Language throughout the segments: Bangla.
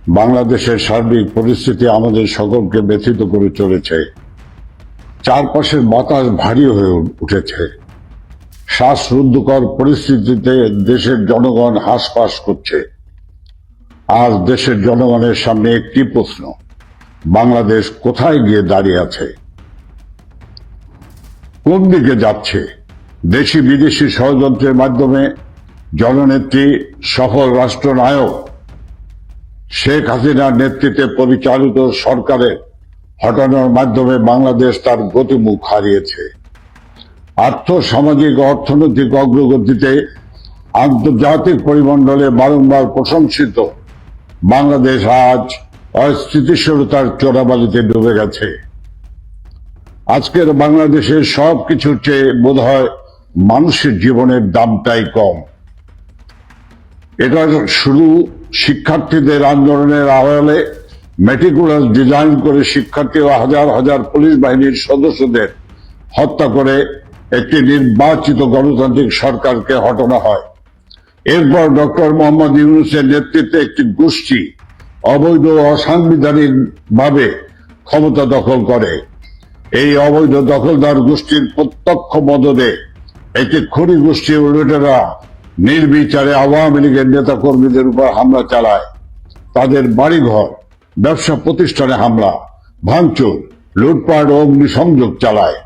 বাংলাদেশের সার্বিক পরিস্থিতি আমাদের সকলকে ব্যথিত করে চলেছে। চারপাশের বাতাস ভারী হয়ে উঠেছে। শ্বাসরুদ্ধকর পরিস্থিতিতে দেশের জনগণ হাঁসফাঁস করছে। আর দেশের জনগণের সামনে একটি প্রশ্ন, বাংলাদেশ কোথায় গিয়ে দাঁড়িয়ে আছে, কোন দিকে যাচ্ছে? দেশি বিদেশি ষড়যন্ত্রের মাধ্যমে জননেত্রী সফল রাষ্ট্রনায়ক শেখ হাসিনার নেতৃত্বে পরিচালিত সরকারের হটানোর মাধ্যমে বাংলাদেশ তার গতিমুখ হারিয়েছে। আর্থ সামাজিক অর্থনৈতিক অগ্রগতিতে আন্তর্জাতিক পরিমণ্ডলে বারংবার প্রশংসিত বাংলাদেশ আজ অস্থিতিশীলতার চোরাবালিতে ডুবে গেছে। আজকের বাংলাদেশের সবকিছুর চেয়ে বোধহয় মানুষের জীবনের দামটাই কম। এটা শুরু শিক্ষার্থীদের আন্দোলনের আড়ালে মেটিকুলাস ডিজাইন করে শিক্ষার্থী ও হাজার হাজার পুলিশ বাহিনীর সদস্যদের হত্যা করে একটি নির্বাচিত গণতান্ত্রিক সরকারকে হটানো হয়। এরপর ডক্টর মোহাম্মদ ইউনূসের নেতৃত্বে একটি গোষ্ঠী অবৈধ অসাংবিধানিক ভাবে ক্ষমতা দখল করে। এই অবৈধ দখলদার গোষ্ঠীর প্রত্যক্ষ মদদে একটি খনি গোষ্ঠী লুটেরা নির্বিচারে আওয়ামী লীগের নেতা কর্মীদের উপর হামলা চালায়। তাদের বাড়িঘর, ব্যবসা প্রতিষ্ঠানে হামলা, ভাঙচুর, লুটপাট ও অগ্নিসংযোগ চালায়।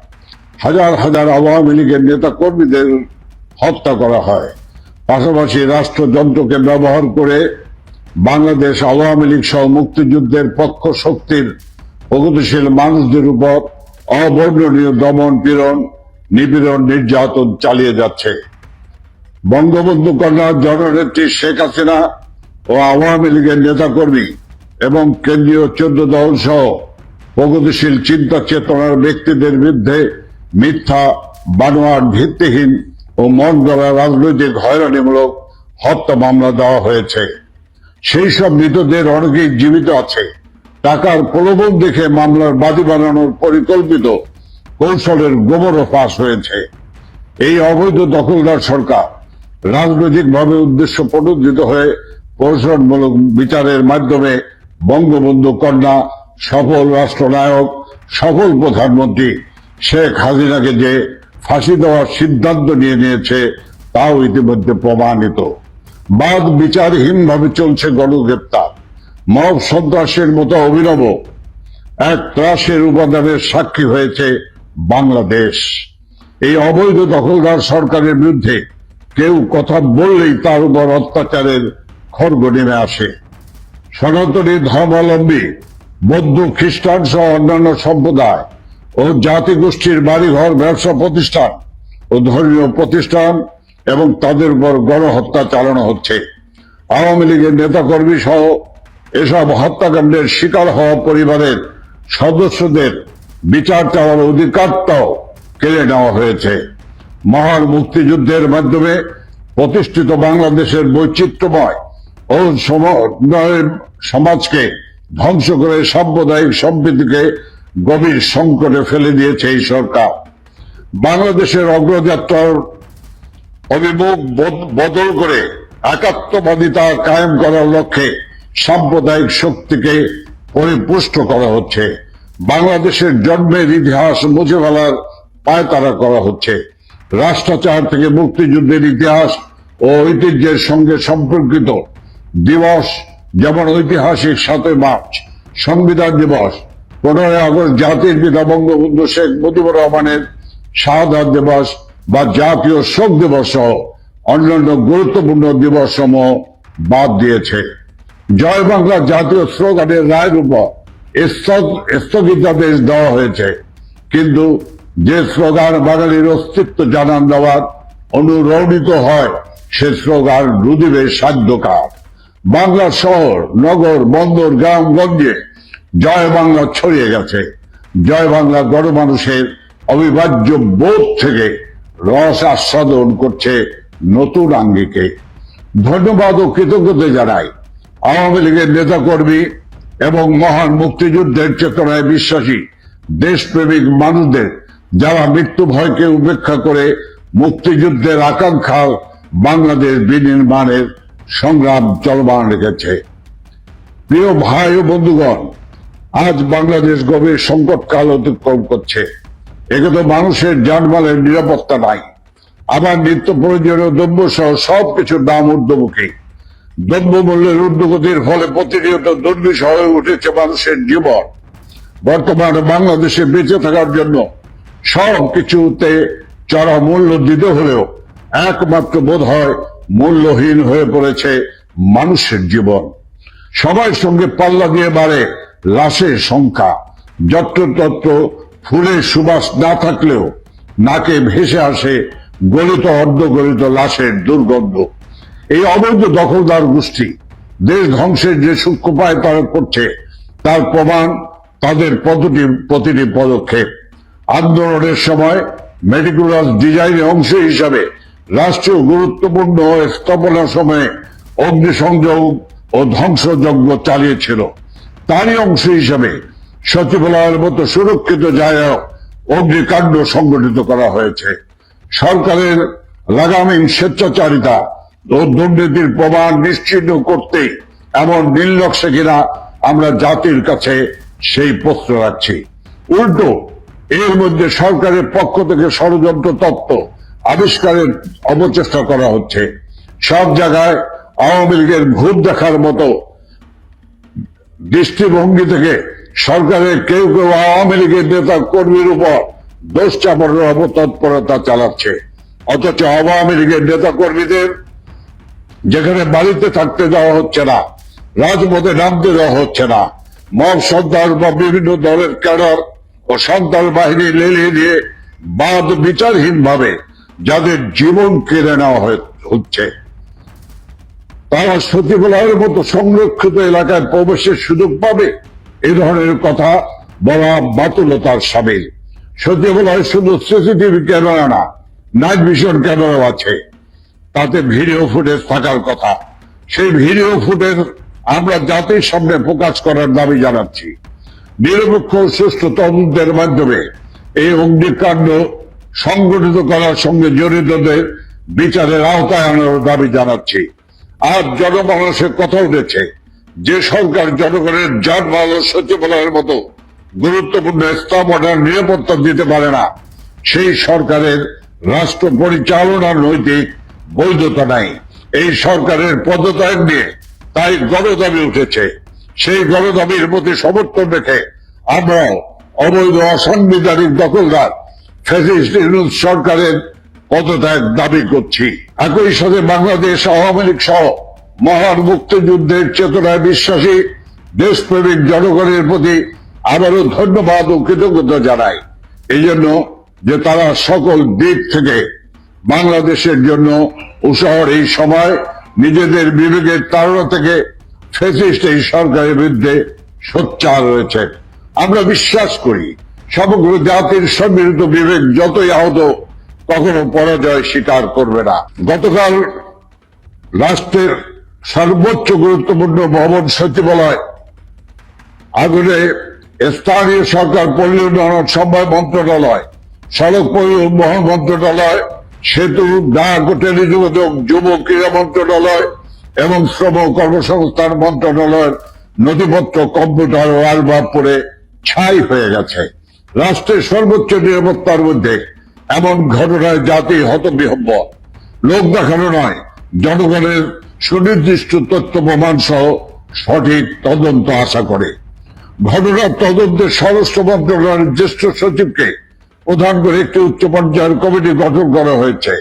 হাজার হাজার আওয়ামী লীগের নেতা কর্মীদের হত্যা করা হয়। পাশাপাশি রাষ্ট্রযন্ত্রকে ব্যবহার করে বাংলাদেশ আওয়ামী লীগ সহ মুক্তিযুদ্ধের পক্ষ শক্তির প্রগতিশীল মানুষদের উপর অবর্ণনীয় দমন পীড়ন, নিপীড়ন, নির্যাতন চালিয়ে যাচ্ছে। বঙ্গবন্ধু কন্যা জননেত্রী শেখ হাসিনা ও আওয়ামী লীগের নেতাকর্মী এবং কেন্দ্রীয় 14 দল সহ প্রগতিশীল চিন্তা চেতনার ব্যক্তিদের বিরুদ্ধে মিথ্যা, বানোয়াট, ভিত্তিহীন ও মন গড়া রাজনৈতিক হয়রানিমূলক হত্যা মামলা দেওয়া হয়েছে। সেই সব মৃতদের অনেকেই জীবিত আছে। টাকার প্রলোভন দেখে মামলার বাদী বানানোর পরিকল্পিত কৌশলের গোবরও ফাঁস হয়েছে। এই অবৈধ দখলদার সরকার রাজনৈতিকভাবে উদ্দেশ্য প্রণোদিত হয়ে কৌশলমূলক বিচারের মাধ্যমে বঙ্গবন্ধু কন্যা সফল রাষ্ট্রনায়ক, সফল প্রধানমন্ত্রী শেখ হাসিনাকে যে ফাঁসি দেওয়ার সিদ্ধান্ত নিয়েছে তাও ইতিমধ্যে প্রমাণিত। বাদ বিচারহীনভাবে চলছে গণগ্রেপ্তার, মব সন্ত্রাসের মতো অভিনব এক ত্রাসের উপাদানের সাক্ষী হয়েছে বাংলাদেশ। এই অবৈধ দখলদার সরকারের বিরুদ্ধে কেউ কথা বললেই তার উপর অত্যাচারের খড়গ নেমে আসে। সনাতনী ধর্মাবলম্বী বৌদ্ধ, খ্রিস্টান সহ অন্যান্য সম্প্রদায় ও জাতিগোষ্ঠীর বাড়িঘর, ব্যবসা প্রতিষ্ঠান ও ধর্মীয় প্রতিষ্ঠান এবং তাদের উপর গণহত্যা চালানো হচ্ছে। আওয়ামী লীগের নেতাকর্মী সহ এসব হত্যাকাণ্ডের শিকার হওয়া পরিবারের সদস্যদের বিচার চাওয়ার অধিকারটাও কেড়ে নেওয়া হয়েছে। মহান মুক্তিযুদ্ধের মাধ্যমে প্রতিষ্ঠিত বাংলাদেশের বৈচিত্র্যময় ও সমাজকে ধ্বংস করে সাম্প্রদায়িক সম্প্রীতিকে গভীর সংকটে ফেলে দিয়েছে এই সরকার। বাংলাদেশের অগ্রযাত্রার অভিমুখ বদল করে একাত্মবাদিতা কায়েম করার লক্ষ্যে সাম্প্রদায়িক শক্তিকে পরিপুষ্ট করা হচ্ছে। বাংলাদেশের জন্মের ইতিহাস মুছে ফেলার পায়তারা করা হচ্ছে। রাষ্ট্রাচার থেকে মুক্তিযুদ্ধের ইতিহাস ও ঐতিহ্যের সঙ্গে সম্পর্কিত দিবস যেমন ঐতিহাসিক 7 মার্চ সংবিধান দিবস, 15 আগস্ট জাতির পিতা বঙ্গবন্ধু শেখ মুজিবুর রহমানের শাহাদাত দিবস বা জাতীয় শোক দিবস সহ অন্যান্য গুরুত্বপূর্ণ দিবস সমূহ বাদ দিয়েছে। জয় বাংলা জাতীয় স্লোগানের রায়ের উপর স্থগিতাদেশ দেওয়া হয়েছে, কিন্তু যে স্লোগান বাঙালির অস্তিত্ব জানান দেওয়ার অনুরণিত হয় সে স্লোগান রুদিবে সাধ্যকার। বাংলার শহর, নগর, বন্দর, গ্রামগঞ্জে জয় বাংলা ছড়িয়ে গেছে। জয় বাংলা গণমানুষের অবিভাজ্য বোধ থেকে রস আস্বাদন করছে নতুন আঙ্গিকে। ধন্যবাদ ও কৃতজ্ঞতা জানাই আওয়ামী লীগের নেতাকর্মী এবং মহান মুক্তিযুদ্ধের চেতনায় বিশ্বাসী দেশপ্রেমিক মানুষদের, যারা মৃত্যু ভয়কে উপেক্ষা করে মুক্তিযুদ্ধের আকাঙ্ক্ষা বাংলাদেশ বিনির্মাণের সংগ্রাম চলমান রেখেছে। প্রিয় ভাই ও বন্ধুগণ, আজ বাংলাদেশ গভীর সংকট কাল অতিক্রম করছে। একে মানুষের জানমালের নিরাপত্তা নাই, আবার নিত্য প্রয়োজনীয় দ্রব্য সহ সবকিছুর দাম ঊর্ধ্বমুখী। দ্রব্যমূল্যের ঊর্ধ্বগতির ফলে প্রতিনিয়ত দুর্বিষহ হয়ে উঠেছে মানুষের জীবন। বর্তমানে বাংলাদেশে বেঁচে থাকার জন্য সবকিছুতে চড়া মূল্য দিতে হলেও একমাত্র বোধ হয় মূল্যহীন হয়ে পড়েছে মানুষের জীবন। সবার সঙ্গে পাল্লা দিয়ে বাড়ে লাশের সংখ্যা। যত্রতত্র ফুলের সুবাস না থাকলেও নাকে ভেসে আসে গলিত অর্ধগলিত লাশের দুর্গন্ধ। এই অবৈধ দখলদার গোষ্ঠী দেশ ধ্বংসের যে সূক্ষ্ম উপায় তারা করছে তার প্রমাণ তাদের প্রতিটি পদক্ষেপ। আন্দোলনের সময় মেটিকুলাস ডিজাইনের অংশ হিসাবে রাষ্ট্রীয় গুরুত্বপূর্ণ স্থাপনার সময়ে অগ্নিসংযোগ ও ধ্বংসযজ্ঞ চালিয়েছিল। তারই অংশ হিসাবে সচিবালয়ের মতো সুরক্ষিত জায়গায় অগ্নিকাণ্ড সংগঠিত করা হয়েছে। সরকারের লাগামী স্বেচ্ছাচারিতা ও দুর্নীতির প্রমাণ নিশ্চিহ্ন করতে এমন নির্লক্ষ্যে কিনা আমরা জাতির কাছে সেই প্রশ্ন রাখছি। উল্টো এর মধ্যে সরকারের পক্ষ থেকে ষড়যন্ত্র তত্ত্ব আবিষ্কারের অপচেষ্টা করা হচ্ছে। সব জায়গায় আওয়ামী লীগের ভূত দেখার মতো দৃষ্টিভঙ্গি থেকে সরকারের কেউ কেউ আওয়ামী লীগের নেতা কর্মীর উপর দোষ চাপানোর অপতৎপরতা চালাচ্ছে। অথচ আওয়ামী লীগের নেতা কর্মীদের যেখানে বাড়িতে থাকতে দেওয়া হচ্ছে না, রাজপথে নামতে দেওয়া হচ্ছে না, মব সর্দার বা বিভিন্ন দলের ক্যাডার ও সন্ত্রাস বাহিনী লেলিয়ে দিয়ে বাদ বিচারহীন ভাবে যাদের জীবন কেড়ে নেওয়া হচ্ছে, তারা সচিবালয়ের মতো সংরক্ষিত এলাকায় প্রবেশের সুযোগ পাবে, এই ধরনের কথা বলা বাতুলতার সামিল। সচিবালয়ে শুধু সিসিটিভি ক্যামেরা না, নাইট ভিশন ক্যামেরাও আছে, তাতে ভিডিও ফুটেজ থাকার কথা। সেই ভিডিও ফুটেজ আমরা জাতির সামনে প্রকাশ করার দাবি জানাচ্ছি। নিরপেক্ষ সুষ্ঠু তদন্তের মাধ্যমে এই অগ্নিকাণ্ড সংগঠিত করার সঙ্গে জড়িতদের বিচারের আওতায় আনার দাবি জানাচ্ছি। আজ জনমানুষের কথা উঠেছে, যে সরকার জনগণের জানমাল ও সচিবালয়ের মতো গুরুত্বপূর্ণ স্থাপনার নিরাপত্তা দিতে পারে না, সেই সরকারের রাষ্ট্র পরিচালনার নৈতিক বৈধতা নাই। এই সরকারের পদত্যাগ নিয়ে তাই গণদাবি উঠেছে। সেই গণদাবির প্রতি সমর্থন রেখে আমরা অবৈধ অসাংবিধানিক দখলদার ফ্যাসিস্ট ইউনূস সরকারের পদত্যাগ দাবি করছি। একই সাথে বাংলাদেশ আওয়ামী লীগ সহ মহান মুক্তিযুদ্ধের চেতনায় বিশ্বাসী দেশপ্রেমিক জনগণের প্রতি আবারও ধন্যবাদ ও কৃতজ্ঞতা জানাই, এই জন্য যে তারা সকল দিক থেকে বাংলাদেশের জন্য উৎসাহের এই সময় নিজেদের বিবেকের তাড়না থেকে ফ্যাসিস্ট এই সরকারের বিরুদ্ধে সোচ্চার রয়েছে। আমরা বিশ্বাস করি সমগ্র জাতির সম্মিলিত বিবেক যতই আহত কখনো পরাজয় স্বীকার করবে না। গতকাল রাষ্ট্রের সর্বোচ্চ গুরুত্বপূর্ণ ভবন সচিবালয় আগুনে স্থানীয় সরকার পল্লী উন্নয়ন সমবায় মন্ত্রণালয়, সড়ক পরিবহন মন্ত্রণালয়, সেতু, ডাক ও টেলিযোগাযোগ, যুব ক্রীড়া মন্ত্রণালয় এবং শ্রম কর্মসংস্থান মন্ত্রণালয়ের নথিপত্র, কম্পিউটার ও অ্যালবাম পড়ে ছাই হয়ে গেছে। রাষ্ট্রের সর্বোচ্চ নিরাপত্তার মধ্যে এমন ঘটনায় জাতি হতবিহ্বল। লোক দেখানো নয়, জনগণের সুনির্দিষ্ট তথ্য প্রমাণ সহ সঠিক তদন্ত আশা করে। ঘটনার তদন্তে স্বরাষ্ট্র মন্ত্রণালয়ের জ্যেষ্ঠ সচিবকে প্রধান করে একটি উচ্চ পর্যায়ের কমিটি গঠন করা হয়েছে।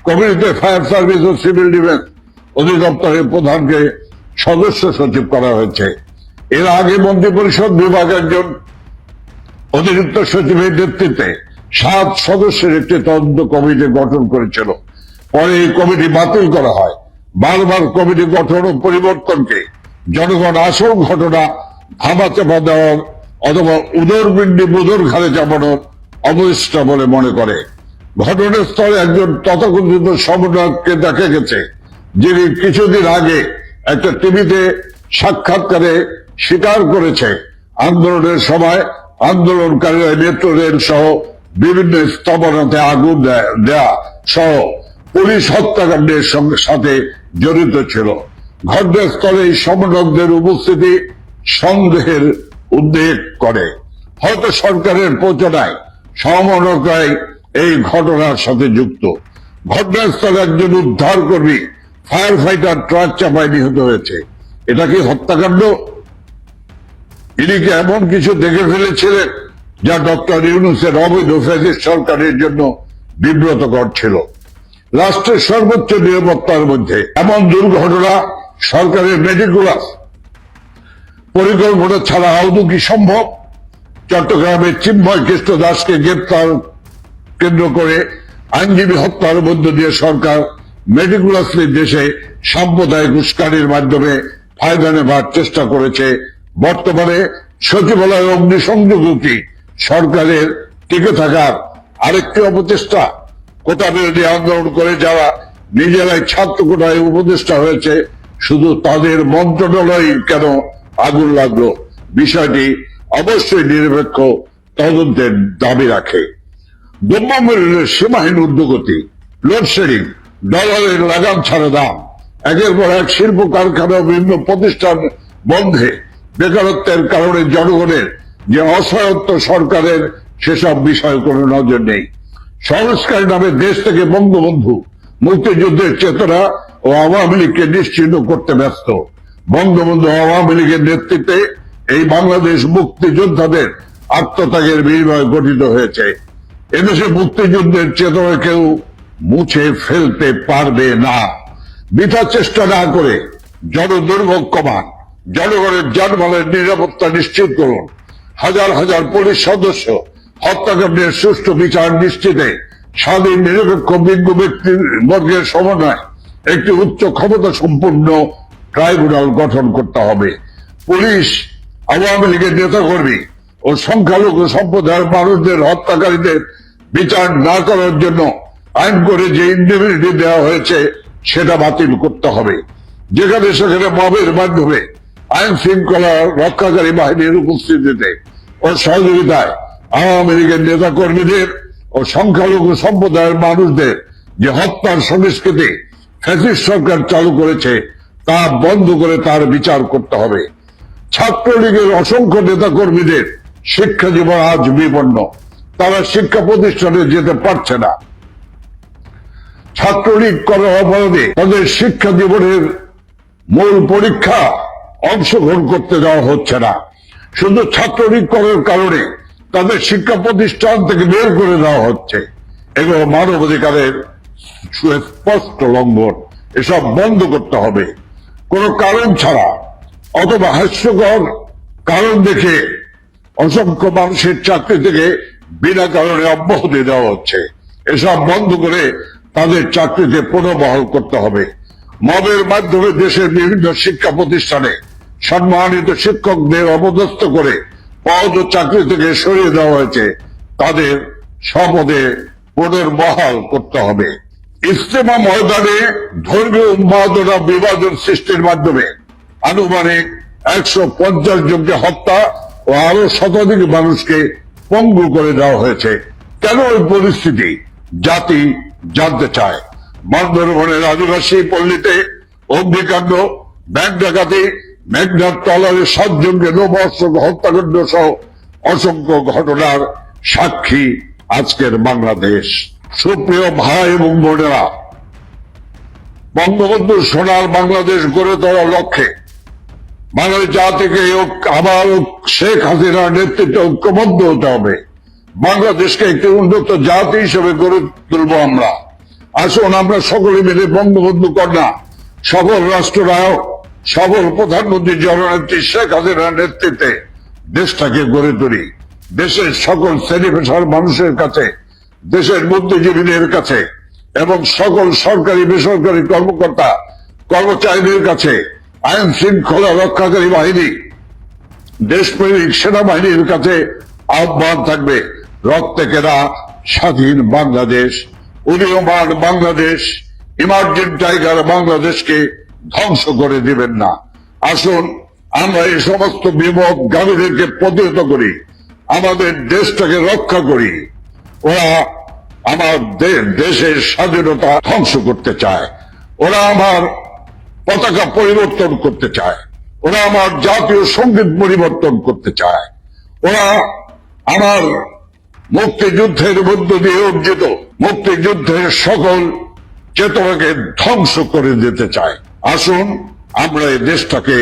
কমিটিতে ফায়ার সার্ভিস ও সিভিল ডিফেন্স অধিদপ্তরের প্রধানকে সদস্য সচিব করা হয়েছে। এর আগে মন্ত্রিপরিষদ বিভাগ একজন অতিরিক্ত সচিবের নেতৃত্বে 7 সদস্যের একটি তদন্ত কমিটি গঠন করেছিল। পরে এই কমিটি বাতিল করা হয়। বারবার কমিটি গঠন ও পরিবর্তনকে জনগণ আসল ঘটনা ধামাচাপা দেওয়ার অথবা উদরপিণ্ডি বুদর ঘাড়ে চাপানোর অবশিষ্ট বলে মনে করে। ঘটনাস্থলে একজন তথাকথিত সমন্বয়ককে দেখা গেছে, যিনি কিছুদিন আগে একটা টিভিতে সাক্ষাৎকারে স্বীকার করেছে আন্দোলনের সময় আন্দোলনকারীরা মেট্রো রেল সহ বিভিন্ন স্থাপনাতে আগুন দেয়া সহ পুলিশ হত্যাকাণ্ডের সাথে জড়িত ছিল। ঘটনাস্থলে সমন্বয়কদের উপস্থিতি সন্দেহের উদ্বেগ করে। হয়তো সরকারের প্রচারণায় সমন্বয়করাই এই ঘটনার সাথে যুক্ত। ঘটনাস্থলে একজন উদ্ধার কর্মী ফায়ার ফাইটার ট্রাক চাপায় নিহত হয়েছে। এটা কি হত্যাকাণ্ড? ইনি কি এমন কিছু দেখে ফেলেছিলেন যা ডক্টর ইউনূসের অবৈধ ফ্যাসিস্ট সরকারের জন্য বিব্রতকর ছিল? রাষ্ট্রের সর্বোচ্চ নিরাপত্তার মধ্যে এমন দুর্ঘটনা সরকারের মেটিকুলাস পরিকল্পনা ছাড়া আদৌ কি সম্ভব? চট্টগ্রামের চিন্ময় কৃষ্ণ দাসকে গ্রেপ্তার কেন্দ্র করে আইনজীবী হত্যার মধ্য দিয়ে সরকার মেটিকুলাসলি দেশে সাম্প্রদায়িক উস্কানির মাধ্যমে ফায়দা নেবার চেষ্টা করেছে। বর্তমানে সচিবালয় অগ্নিসংযোগও কি সরকারের টিকে থাকার আরেকটি অপচেষ্টা? কোটা বিরোধী আন্দোলন করে যারা নিজেরাই ছাত্র কোটায় উপদেষ্টা হয়েছে, শুধু তাদের মন্ত্রণালয় কেন আগুন লাগলো? বিষয়টি অবশ্যই নিরপেক্ষ তদন্তের দাবি রাখে। দ্রব্যমূল্যের সীমাহীন ঊর্ধ্বগতি, লোডশেডিং, ডলারের লাগাম ছাড়া দাম, একের পর এক শিল্প কারখানা বিভিন্ন প্রতিষ্ঠান বন্ধে বেকারত্বের কারণে জনগণের যে অসহায়ত্ব, সরকারের সেসব বিষয়ে কোনো নজর নেই। সংস্কার নামে দেশ থেকে বঙ্গবন্ধু মুক্তিযুদ্ধের চেতনা ও আওয়ামী লীগকে নিশ্চিহ্ন করতে ব্যস্ত। বঙ্গবন্ধু আওয়ামী লীগের নেতৃত্বে এই বাংলাদেশ মুক্তিযোদ্ধাদের আত্মত্যাগের বিনিময়ে গঠিত হয়েছে। এদেশে মুক্তিযুদ্ধের চেতনা কেউ মুছে ফেলতে পারবে না। বৃথা চেষ্টা না করে জনদুর্ভোগ কমান, জনগণের যানবাহনের নিরাপত্তা নিশ্চিত করুন, হাজার হাজার পুলিশ সদস্য হত্যাকাণ্ডের সুষ্ঠু বিচার নিশ্চিতে স্বাধীন নিরপেক্ষ বিজ্ঞ ব্যক্তিবর্গের সমন্বয়ে একটি উচ্চ ক্ষমতা সম্পন্ন ট্রাইব্যুনাল গঠন করতে হবে। পুলিশ, আওয়ামী লীগের নেতাকর্মী ও সংখ্যালঘু সম্প্রদায়ের মানুষদের হত্যাকারীদের বিচার না করার জন্য আইন করে যে ইন্ডিমিনিটি দেওয়া হয়েছে সেটা বাতিল করতে হবে। যেখানে সেখানে মবের মাধ্যমে আইন শৃঙ্খলা রক্ষাকারী বাহিনীর উপস্থিতিতে ও সহযোগিতায় আওয়ামী লীগের নেতা কর্মীদের ও সংখ্যালঘু সম্প্রদায়ের মানুষদের যে হত্যার সংস্কৃতি ফ্যাসিস্ট সরকার চালু করেছে তা বন্ধ করে তার বিচার করতে হবে। ছাত্রলীগের অসংখ্য নেতা কর্মীদের শিক্ষা জীবন আজ বিপন্ন, তারা শিক্ষা প্রতিষ্ঠানে যেতে পারছে না। ছাত্রলীগ করার অপরাধে তাদের শিক্ষা জীবনের মূল পরীক্ষা অংশগ্রহণ করতে দেওয়া হচ্ছে না। শুধু ছাত্রলীগ করার কারণে তাদের শিক্ষা প্রতিষ্ঠান থেকে বের করে দেওয়া হচ্ছে। এগুলো মানবাধিকারের সুস্পষ্ট লঙ্ঘন। এসব বন্ধ করতে হবে। কোনো কারণ ছাড়া অথবা হাস্যকর কারণ দেখে অসংখ্য মানুষের চাকরি থেকে বিনা কারণে অব্যাহতি দেওয়া হচ্ছে। এসব বন্ধ করে তাদের চাকরিতে পুনর্বহাল করতে হবে। মবের মাধ্যমে দেশের বিভিন্ন শিক্ষা প্রতিষ্ঠানে সম্মানিত শিক্ষকদের অপদস্থ করে পদ ও চাকরি থেকে সরিয়ে দেওয়া হয়েছে, তাদের শপথে পুনর্বহাল করতে হবে। ইজতেমা ময়দানে ধর্মীয় উন্মাদনা বিভাজন সৃষ্টির মাধ্যমে আনুমানিক 150 জনকে হত্যা ও আরো শতাধিক মানুষকে পঙ্গু করে দেওয়া হয়েছে। কেন এই পরিস্থিতি জাতি জানতে চায়। বান্দরবনের আদিবাসী পল্লীতে অগ্নিকাণ্ড, ব্যাংক ডাকাতি, মেঘনার টলারে 7 জনকে নববর্ষক হত্যাকাণ্ড সহ অসংখ্য ঘটনার সাক্ষী আজকের বাংলাদেশ। সুপ্রিয় ভাই এবং বোনেরা, বঙ্গবন্ধুর সোনার বাংলাদেশ গড়ে তোলার লক্ষ্যে বাঙালি জাতিকে আবার শেখ হাসিনার নেতৃত্বে ঐক্যবদ্ধ হতে হবে। বাংলাদেশকে একটি উন্নত জাতি হিসেবে গড়ে তুলব আমরা। আসুন আমরা সকলে মিলে বঙ্গবন্ধু কন্যা, সফল রাষ্ট্রনায়ক, সফল প্রধানমন্ত্রী জননেত্রী শেখ হাসিনার নেতৃত্বে দেশটাকে গড়ে তুলি। দেশের সকল শ্রেণী পেশার মানুষের কাছে, দেশের বুদ্ধিজীবীদের কাছে এবং সকল সরকারি বেসরকারি কর্মকর্তা কর্মচারীদের কাছে, আইন শৃঙ্খলা রক্ষাকারী বাহিনী, দেশপ্রেমিক সেনাবাহিনীর কাছে আহ্বান থাকবে, রক্তে কেনা স্বাধীন বাংলাদেশ, উদীয়মান বাংলাদেশ, ইমার্জিং টাইগার বাংলাদেশকে ধ্বংস করে দিবেন না। আসুন আমরা এই সমস্ত বিপদগামীদেরকে প্রতিহত করি, আমাদের দেশটাকে রক্ষা করি। ওরা আমার দেশের স্বাধীনতা ধ্বংস করতে চায়, ওরা আমার পতাকা পরিবর্তন করতে চায়, ওরা আমার জাতীয় সঙ্গীত পরিবর্তন করতে চায়, ওরা আমার মুক্তিযুদ্ধের মধ্য দিয়ে অর্জিত মুক্তিযুদ্ধের সকল চেতনাকে ধ্বংস করে দিতে চায়। আসুন আমরা এই দেশটাকে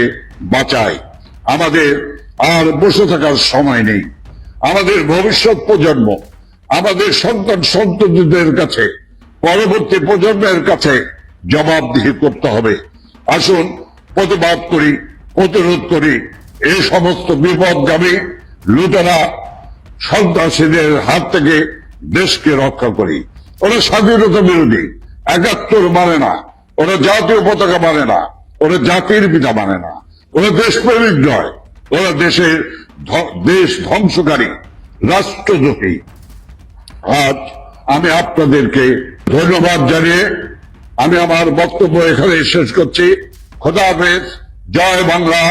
বাঁচাই। আমাদের আর বসে থাকার সময় নেই। আমাদের ভবিষ্যৎ প্রজন্ম, আমাদের সন্তান সন্ততিদের কাছে, পরবর্তী প্রজন্মের কাছে জবাবদিহি করতে হবে। আসুন প্রতিবাদ করি, প্রতিরোধ করি, এই সমস্ত বিপদগামী লুটেরা সন্ত্রাসীদের হাত থেকে দেশকে রক্ষা করি। ওরা স্বাধীনতা বিরোধী, ৭১ মানে না, ওরা জাতীয় পতাকা মানে না, ওরা জাতির পিতা মানে না, ওরা দেশপ্রেমিক নয়, ওরা দেশ ধ্বংসকারী, রাষ্ট্রদ্রোহী। আজ আমি আপনাদেরকে ধন্যবাদ জানিয়ে আমি আমার বক্তব্য এখানে শেষ করছি। খোদা হাফেজ। জয় বাংলা।